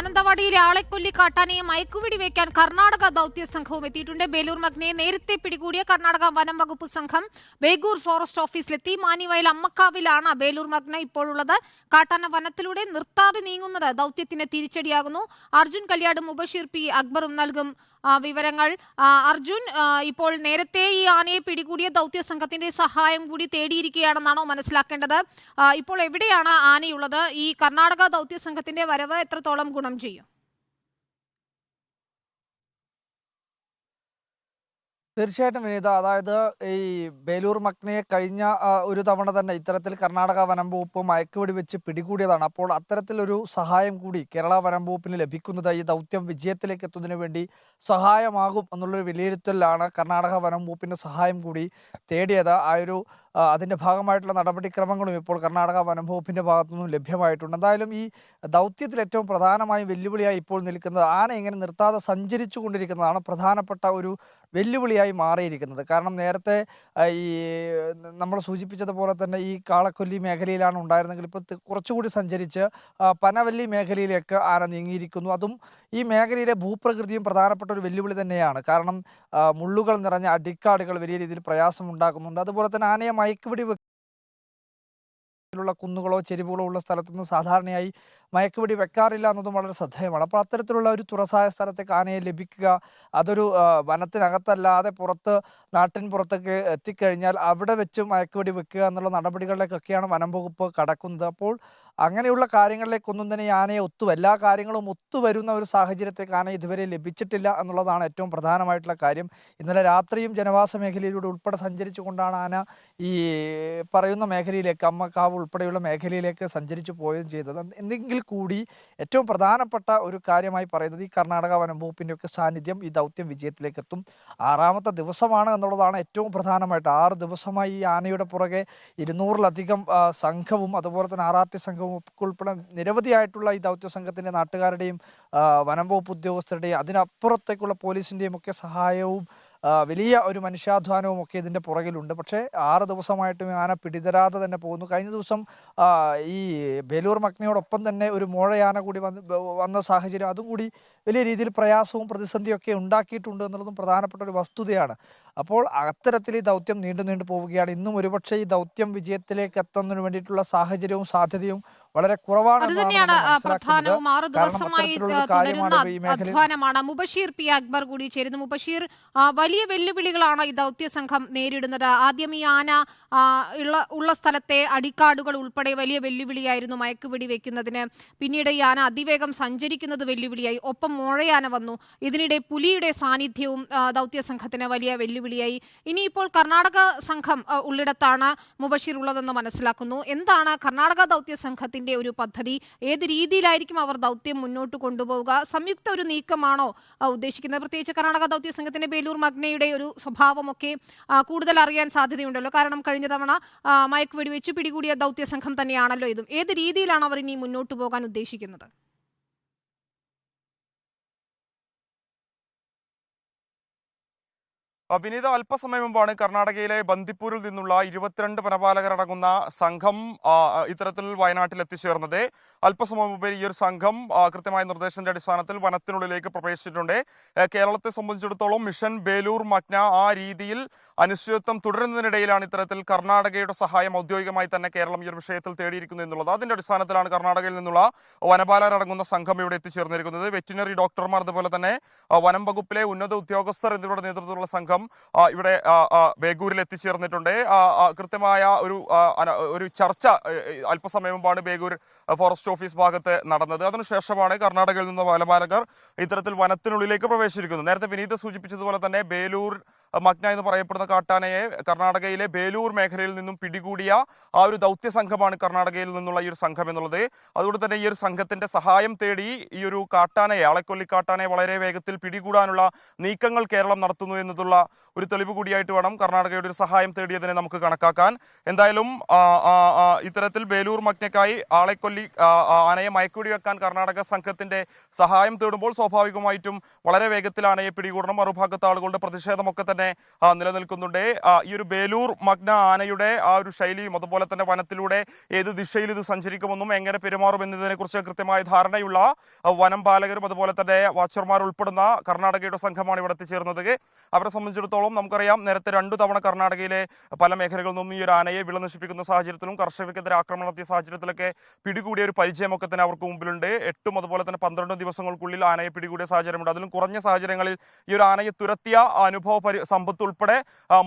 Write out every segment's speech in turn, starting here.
മാനന്തവാടിയിലെ ആളെക്കൊല്ലി കാട്ടാനയെ മയക്കുവെടി വയ്ക്കാൻ കർണാടക ദൗത്യ സംഘവും എത്തിയിട്ടുണ്ട്. ബേലൂർ മഗ്നയെ നേരത്തെ പിടികൂടിയ കർണാടക വനം വകുപ്പ് സംഘം ബേഗൂർ ഫോറസ്റ്റ് ഓഫീസിലെത്തി. മാനിവയൽ അമ്മക്കാവിലാണ് ബേലൂർ മഗ്ന ഇപ്പോഴുള്ളത്. കാട്ടാന വനത്തിലൂടെ നിർത്താതെ നീങ്ങുന്നത് ദൗത്യത്തിന് തിരിച്ചടിയാകുന്നു. അർജുൻ കല്യാടും മുബഷീർ പി അക്ബറും നൽകും വിവരങ്ങൾ. അർജുൻ, ഇപ്പോൾ നേരത്തെ ഈ ആനയെ പിടികൂടിയ ദൗത്യ സംഘത്തിന്റെ സഹായം കൂടി തേടിയിരിക്കുകയാണെന്നാണോ മനസ്സിലാക്കേണ്ടത്? ഇപ്പോൾ എവിടെയാണ് ആനയുള്ളത്? ഈ കർണാടക ദൗത്യ സംഘത്തിന്റെ വരവ് എത്രത്തോളം ഗുണം ചെയ്യും? തീർച്ചയായിട്ടും വിനീത, അതായത് ഈ ബേലൂർ മഗ്നയെ കഴിഞ്ഞ ഒരു തവണ തന്നെ ഇത്തരത്തിൽ കർണാടക വനം വകുപ്പ് മയക്കുവെടി വെച്ച് പിടികൂടിയതാണ്. അപ്പോൾ അത്തരത്തിലൊരു സഹായം കൂടി കേരള വനം വകുപ്പിന് ലഭിക്കുന്നത് ഈ ദൗത്യം വിജയത്തിലേക്ക് എത്തുന്നതിന് വേണ്ടി സഹായമാകും എന്നുള്ളൊരു വിലയിരുത്തലാണ് കർണാടക വനം വകുപ്പിൻ്റെ സഹായം കൂടി തേടിയത്. അതിൻ്റെ ഭാഗമായിട്ടുള്ള നടപടിക്രമങ്ങളും ഇപ്പോൾ കർണാടക വനം വകുപ്പിൻ്റെ ഭാഗത്തുനിന്നും ലഭ്യമായിട്ടുണ്ട്. എന്തായാലും ഈ ദൗത്യത്തിൽ ഏറ്റവും പ്രധാനമായും വെല്ലുവിളിയായി ഇപ്പോൾ നിൽക്കുന്നത് ആന ഇങ്ങനെ നിർത്താതെ സഞ്ചരിച്ചു കൊണ്ടിരിക്കുന്നതാണ് പ്രധാനപ്പെട്ട ഒരു വെല്ലുവിളിയായി മാറിയിരിക്കുന്നത്. കാരണം നേരത്തെ ഈ നമ്മൾ സൂചിപ്പിച്ചതുപോലെ തന്നെ ഈ കാളക്കൊല്ലി മേഖലയിലാണ് ഉണ്ടായിരുന്നെങ്കിൽ ഇപ്പോൾ കുറച്ചുകൂടി സഞ്ചരിച്ച് പനവല്ലി മേഖലയിലേക്ക് ആന നീങ്ങിയിരിക്കുന്നു. അതും ഈ മേഖലയിലെ ഭൂപ്രകൃതിയും പ്രധാനപ്പെട്ട ഒരു വെല്ലുവിളി തന്നെയാണ്. കാരണം മുള്ളുകൾ നിറഞ്ഞ അടിക്കാടുകൾ വലിയ രീതിയിൽ പ്രയാസം ഉണ്ടാക്കുന്നുണ്ട്. അതുപോലെ തന്നെ ആനയെ മയക്കുവെടി ുള്ള കുന്നുകളോ ചെരിവുകളോ ഉള്ള സ്ഥലത്തുനിന്ന് സാധാരണയായി മയക്കുവെടി വെക്കാറില്ല എന്നതും വളരെ ശ്രദ്ധേയമാണ്. അപ്പോൾ അത്തരത്തിലുള്ള ഒരു തുറസായ സ്ഥലത്തേക്ക് ആനയെ ലഭിക്കുക, അതൊരു വനത്തിനകത്തല്ലാതെ നാട്ടിൻ പുറത്തേക്ക് എത്തിക്കഴിഞ്ഞാൽ അവിടെ വെച്ച് മയക്കുവെടി വെക്കുക എന്നുള്ള നടപടികളിലേക്കൊക്കെയാണ് വനം വകുപ്പ് കടക്കുന്നത്. അപ്പോൾ അങ്ങനെയുള്ള കാര്യങ്ങളിലേക്കൊന്നും തന്നെ ഈ ആനയെ എല്ലാ കാര്യങ്ങളും ഒത്തുവരുന്ന ഒരു സാഹചര്യത്തേക്ക് ആന ഇതുവരെ ലഭിച്ചിട്ടില്ല എന്നുള്ളതാണ് ഏറ്റവും പ്രധാനമായിട്ടുള്ള കാര്യം. ഇന്നലെ രാത്രിയും ജനവാസ മേഖലയിലൂടെ ഉൾപ്പെടെ സഞ്ചരിച്ചുകൊണ്ടാണ് ആന ഈ പറയുന്ന മേഖലയിലേക്ക്, അമ്മക്കാവ് ഉൾപ്പെടെയുള്ള മേഖലയിലേക്ക് സഞ്ചരിച്ചു പോവുകയും ചെയ്തത്. എന്തെങ്കിൽ കൂടി ഏറ്റവും പ്രധാനപ്പെട്ട ഒരു കാര്യമായി പറയുന്നത് ഈ കർണാടക വനം വകുപ്പിൻ്റെയൊക്കെ സാന്നിധ്യം ഈ ദൗത്യം വിജയത്തിലേക്ക് എത്തും. 6ാമത്തെ ദിവസമാണ് എന്നുള്ളതാണ് ഏറ്റവും പ്രധാനമായിട്ട്. 6 ദിവസമായി ഈ ആനയുടെ പുറകെ 200-ലധികം സംഘവും അതുപോലെ തന്നെ RRT സംഘവും ഉൾപ്പെടെ നിരവധിയായിട്ടുള്ള ഈ ദൗത്യ സംഘത്തിൻ്റെ നാട്ടുകാരുടെയും വനം വകുപ്പ് ഉദ്യോഗസ്ഥരുടെയും അതിനപ്പുറത്തേക്കുള്ള പോലീസിൻ്റെയും ഒക്കെ സഹായവും വലിയ ഒരു മനുഷ്യാധ്വാനവും ഒക്കെ ഇതിൻ്റെ പുറകിലുണ്ട്. പക്ഷേ 6 ദിവസമായിട്ടും ആന പിടിതരാതെ തന്നെ പോകുന്നു. കഴിഞ്ഞ ദിവസം ഈ ബേലൂർ മഗ്നയോടൊപ്പം തന്നെ ഒരു മോഴയാന കൂടി വന്ന സാഹചര്യം അതും കൂടി വലിയ രീതിയിൽ പ്രയാസവും പ്രതിസന്ധിയൊക്കെ ഉണ്ടാക്കിയിട്ടുണ്ട് എന്നുള്ളതും പ്രധാനപ്പെട്ട ഒരു വസ്തുതയാണ്. അപ്പോൾ അത്തരത്തിൽ ഈ ദൗത്യം നീണ്ടു പോവുകയാണ്. ഇന്നും ഒരുപക്ഷെ ഈ ദൗത്യം വിജയത്തിലേക്ക് എത്തുന്നതിന് വേണ്ടിയിട്ടുള്ള സാഹചര്യവും സാധ്യതയും വളരെ കുറവാണ്. അത് തന്നെയാണ് പ്രധാനവും. 6 ദിവസമായി തുടരുന്ന അധ്വാനമാണ്. മുബഷീർ പി അക്ബർ കൂടി ചേരുന്നു. മുബഷീർ, വലിയ വെല്ലുവിളികളാണ് ഈ ദൗത്യ സംഘം നേരിടുന്നത്. ആദ്യം ഈ ആന ഉള്ള സ്ഥലത്തെ അടിക്കാടുകൾ ഉൾപ്പെടെ വലിയ വെല്ലുവിളിയായിരുന്നു മയക്കുവെടി വെക്കുന്നതിന്. പിന്നീട് ഈ ആന അതിവേഗം സഞ്ചരിക്കുന്നത് വെല്ലുവിളിയായി. ഒപ്പം മോഴയാന വന്നു. ഇതിനിടെ പുലിയുടെ സാന്നിധ്യവും ദൗത്യ സംഘത്തിന് വലിയ വെല്ലുവിളിയായി. ഇനിയിപ്പോൾ കർണാടക സംഘം ഉള്ളിടത്താണ് മുബഷീർ ഉള്ളതെന്ന് മനസ്സിലാക്കുന്നു. എന്താണ് കർണാടക ദൗത്യ സംഘത്തിന്റെ ഒരു പദ്ധതി? ഏത് രീതിയിലായിരിക്കും അവർ ദൗത്യം മുന്നോട്ട് കൊണ്ടുപോവുക? സംയുക്ത ഒരു നീക്കമാണോ ഉദ്ദേശിക്കുന്നത്? പ്രത്യേകിച്ച് കർണാടക ദൗത്യ സംഘത്തിന്റെ ബേലൂർ മഗ്നയുടെ ഒരു സ്വഭാവമൊക്കെ കൂടുതൽ അറിയാൻ സാധ്യതയുണ്ടല്ലോ. കാരണം കഴിഞ്ഞ തവണ മയക്കുവെടി വെച്ച് പിടികൂടിയ ദൗത്യ സംഘം തന്നെയാണല്ലോ ഇതും. ഏത് രീതിയിലാണ് അവർ ഇനി മുന്നോട്ട് പോകാൻ ഉദ്ദേശിക്കുന്നത്? വിനീത, അല്പസമയം മുമ്പാണ് കർണാടകയിലെ ബന്ദിപ്പൂരിൽ നിന്നുള്ള 22 വനപാലകരടങ്ങുന്ന സംഘം ഇത്തരത്തിൽ വയനാട്ടിൽ എത്തിച്ചേർന്നത്. അല്പസമയം മുമ്പ് ഈ ഒരു സംഘം കൃത്യമായ നിർദ്ദേശത്തിന്റെ അടിസ്ഥാനത്തിൽ വനത്തിനുള്ളിലേക്ക് പ്രവേശിച്ചിട്ടുണ്ട്. കേരളത്തെ സംബന്ധിച്ചിടത്തോളം മിഷൻ ബേലൂർ മഗ്ന ആ രീതിയിൽ അനിശ്ചിതത്വം തുടരുന്നതിനിടയിലാണ് ഇത്തരത്തിൽ കർണാടകയുടെ സഹായം ഔദ്യോഗികമായി തന്നെ കേരളം ഈ ഒരു വിഷയത്തിൽ തേടിയിരിക്കുന്നു എന്നുള്ളത്. അതിന്റെ അടിസ്ഥാനത്തിലാണ് കർണാടകയിൽ നിന്നുള്ള വനപാലകരടങ്ങുന്ന സംഘം ഇവിടെ എത്തിച്ചേർന്നിരിക്കുന്നത്. വെറ്റിനറി ഡോക്ടർമാർ, അതുപോലെ തന്നെ വനം വകുപ്പിലെ ഉന്നത ഉദ്യോഗസ്ഥർ എന്നിവരുടെ നേതൃത്വത്തിലുള്ള സംഘം ഇവിടെ ബേഗൂരിൽ എത്തിച്ചേർന്നിട്ടുണ്ട്. കൃത്യമായ ഒരു ചർച്ച അല്പസമയം മുമ്പാണ് ബേഗൂർ ഫോറസ്റ്റ് ഓഫീസ് ഭാഗത്ത് നടന്നത്. അതിനുശേഷമാണ് കർണാടകയിൽ നിന്ന് വനപാലകർ ഇത്തരത്തിൽ വനത്തിനുള്ളിലേക്ക് പ്രവേശിച്ചിരിക്കുന്നത്. നേരത്തെ വിനീത സൂചിപ്പിച്ചതുപോലെ തന്നെ ബേലൂർ മഗ്ന എന്ന് പറയപ്പെടുന്ന കാട്ടാനയെ കർണാടകയിലെ ബേലൂർ മേഖലയിൽ നിന്നും പിടികൂടിയ ആ ഒരു ദൗത്യ സംഘമാണ് കർണാടകയിൽ നിന്നുള്ള ഈ ഒരു സംഘം എന്നുള്ളത്. അതുകൊണ്ട് തന്നെ ഈ ഒരു സംഘത്തിന്റെ സഹായം തേടി ഈ ഒരു കാട്ടാനയെ, ആളെക്കൊല്ലി കാട്ടാനയെ വളരെ വേഗത്തിൽ പിടികൂടാനുള്ള നീക്കങ്ങൾ കേരളം നടത്തുന്നു എന്നതുള്ള ഒരു തെളിവ് കൂടിയായിട്ട് വേണം കർണാടകയുടെ ഒരു സഹായം തേടിയതിനെ നമുക്ക് കണക്കാക്കാൻ. എന്തായാലും ഇത്തരത്തിൽ ബേലൂർ മഗ്നയ്ക്കായി ആളെക്കൊല്ലി ആനയെ മയക്കുവെടി വെക്കാൻ കർണാടക സംഘത്തിന്റെ സഹായം തേടുമ്പോൾ സ്വാഭാവികമായിട്ടും വളരെ വേഗത്തിൽ ആനയെ പിടികൂടണം. മറുഭാഗത്ത് ആളുകളുടെ പ്രതിഷേധമൊക്കെ തന്നെ തന്നെ നിലനിൽക്കുന്നുണ്ട്. ഈ ഒരു ബേലൂർ മഗ്ന ആനയുടെ ആ ഒരു ശൈലിയും അതുപോലെ തന്നെ വനത്തിലൂടെ ഏത് ദിശയിൽ ഇത് സഞ്ചരിക്കുമെന്നും എങ്ങനെ പെരുമാറും എന്നതിനെ കുറിച്ച് കൃത്യമായ ധാരണയുള്ള വനം പാലകരും അതുപോലെ തന്നെ വാച്ചർമാർ ഉൾപ്പെടുന്ന കർണാടകയുടെ സംഘമാണ് ഇവിടെ എത്തിച്ചേർന്നത്. അവരെ സംബന്ധിച്ചിടത്തോളം നമുക്കറിയാം, നേരത്തെ 2 തവണ കർണാടകയിലെ പല മേഖലകളിൽ നിന്നും ഈ ഒരു ആനയെ വിള നശിപ്പിക്കുന്ന സാഹചര്യത്തിലും കർഷകർക്കെതിരെ ആക്രമണം നടത്തിയ സാഹചര്യത്തിലൊക്കെ പിടികൂടിയ ഒരു പരിചയമൊക്കെ തന്നെ അവർക്ക് മുമ്പിലുണ്ട്. 8 അതുപോലെ തന്നെ 12 ദിവസങ്ങൾക്കുള്ളിൽ ആനയെ പിടികൂടിയ സാഹചര്യമുണ്ട്. അതിലും കുറഞ്ഞ സാഹചര്യങ്ങളിൽ ഈ ഒരു ആനയെ തുരത്തിയ അനുഭവ സമ്പത്ത് ഉൾപ്പെടെ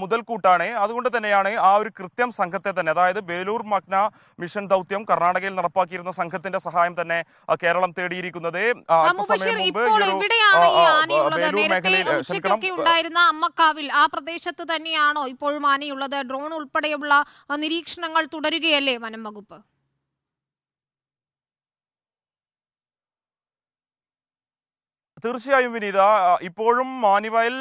മുതൽക്കൂട്ടാണ്. അതുകൊണ്ട് തന്നെയാണ് ആ ഒരു കൃത്യം സംഘത്തെ തന്നെ, അതായത് ബേലൂർ മഗ്ന മിഷൻ ദൗത്യം കർണാടകയിൽ നടപ്പാക്കിയിരുന്ന സംഘത്തിന്റെ സഹായം തന്നെ കേരളം തേടിയിരിക്കുന്നത്. അല്പസമയം മുമ്പ് ബേലൂർ മേഖലയിൽ ഉണ്ടായിരുന്ന അമ്മക്കാവിൽ ആ പ്രദേശത്ത് തന്നെയാണോ ഇപ്പോഴും ആനയുള്ളത്? ഡ്രോൺ ഉൾപ്പെടെയുള്ള നിരീക്ഷണങ്ങൾ തുടരുകയല്ലേ വനം വകുപ്പ്? തീർച്ചയായും വിനീത, ഇപ്പോഴും മാനിവയൽ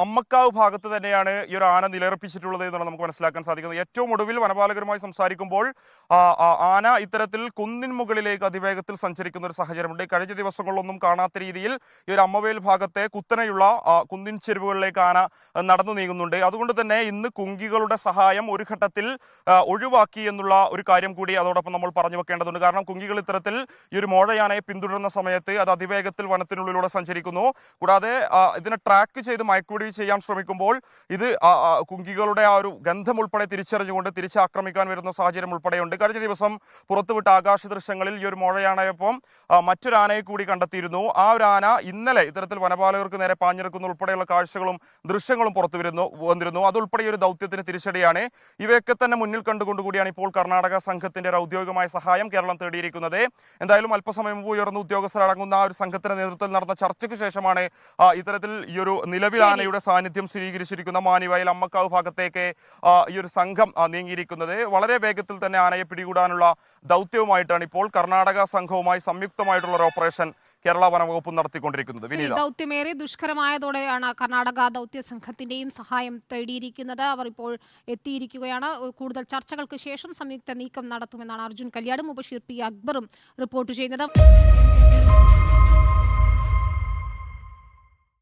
അമ്മക്കാവ് ഭാഗത്ത് തന്നെയാണ് ഈ ഒരു ആന നിലയുറപ്പിച്ചിട്ടുള്ളത് എന്നാണ് നമുക്ക് മനസ്സിലാക്കാൻ സാധിക്കുന്നത്. ഏറ്റവും ഒടുവിൽ വനപാലകരുമായി സംസാരിക്കുമ്പോൾ ആന ഇത്തരത്തിൽ കുന്നിൻ മുകളിലേക്ക് അതിവേഗത്തിൽ സഞ്ചരിക്കുന്ന ഒരു സാഹചര്യമുണ്ട്. കഴിഞ്ഞ ദിവസങ്ങളിലൊന്നും കാണാത്ത രീതിയിൽ ഈ ഒരു അമ്മവയൽ ഭാഗത്തെ കുത്തനെയുള്ള കുന്നിൻ ചെരുവുകളിലേക്ക് ആന നടന്നു നീങ്ങുന്നുണ്ട്. അതുകൊണ്ട് തന്നെ ഇന്ന് കുങ്കികളുടെ സഹായം ഒരു ഘട്ടത്തിൽ ഒഴിവാക്കി എന്നുള്ള ഒരു കാര്യം കൂടി അതോടൊപ്പം നമ്മൾ പറഞ്ഞു വെക്കേണ്ടതുണ്ട്. കാരണം കുങ്കികൾ ഇത്തരത്തിൽ ഈ ഒരു മോഴയാനയെ പിന്തുടരുന്ന സമയത്ത് അത് അതിവേഗത്തിൽ വനത്തിനുള്ളിൽ സഞ്ചരിക്കുന്നു. കൂടാതെ ഇതിനെ ട്രാക്ക് ചെയ്ത് മയക്കുപിടി ചെയ്യാൻ ശ്രമിക്കുമ്പോൾ ഇത് കുങ്കികളുടെ ആ ഒരു ഗന്ധം ഉൾപ്പെടെ തിരിച്ചറിഞ്ഞുകൊണ്ട് തിരിച്ചാക്രമിക്കാൻ വരുന്ന സാഹചര്യം ഉൾപ്പെടെയുണ്ട്. കഴിഞ്ഞ ദിവസം പുറത്തുവിട്ട ആകാശ ദൃശ്യങ്ങളിൽ ഈ ഒരു മോഴയാനയൊപ്പം മറ്റൊരു ആനയെ കൂടി കണ്ടെത്തിയിരുന്നു. ആ ഒരു ആന ഇന്നലെ ഇത്തരത്തിൽ വനപാലകർക്ക് നേരെ പാഞ്ഞെടുക്കുന്ന ഉൾപ്പെടെയുള്ള കാഴ്ചകളും ദൃശ്യങ്ങളും പുറത്തു വന്നിരുന്നു. അതുൾപ്പെടെ ഈ ഒരു ദൗത്യത്തിന് തിരിച്ചടിയാണ്. ഇവയൊക്കെ തന്നെ മുന്നിൽ കണ്ടുകൊണ്ടുകൂടിയാണ് ഇപ്പോൾ കർണാടക സംഘത്തിന്റെ ഒരു ഔദ്യോഗികമായ സഹായം കേരളം തേടിയിരിക്കുന്നത്. എന്തായാലും അല്പസമയം മുമ്പ് ഉയർന്ന ഉദ്യോഗസ്ഥരടങ്ങുന്ന ആ ഒരു സംഘത്തിന്റെ നേതൃത്വത്തിൽ നടന്ന ചർച്ചയ്ക്ക് ശേഷമാണ് ഇത്തരത്തിൽ ഈ ഒരു നിലവിൽ ആനയുടെ സാന്നിധ്യം സ്ഥിരീകരിച്ചിരിക്കുന്ന മാനിവയൽ അമ്മക്കാവ് ഭാഗത്തേക്ക് ഈ ഒരു സംഘം നീങ്ങിയിരിക്കുന്നത്. വളരെ വേഗത്തിൽ തന്നെ ആനയെ പിടികൂടാനുള്ള ദൗത്യവുമായിട്ടാണ് ഇപ്പോൾ കർണാടക സംഘവുമായി സംയുക്തമായിട്ടുള്ള ഒരു ഓപ്പറേഷൻ കേരള വനംവകുപ്പ് നടത്തിക്കൊണ്ടിരിക്കുന്നത്. ദൗത്യമേറെ ദുഷ്കരമായതോടെയാണ് കർണാടക ദൗത്യ സംഘത്തിന്റെയും സഹായം തേടിയിരിക്കുന്നത്. അവർ ഇപ്പോൾ എത്തിയിരിക്കുകയാണ്. കൂടുതൽ ചർച്ചകൾക്ക് ശേഷം സംയുക്ത നീക്കം നടത്തുമെന്നാണ് അർജുൻ കല്യാടും മുബഷീർ പി അക്ബറും റിപ്പോർട്ട് ചെയ്യുന്നത്.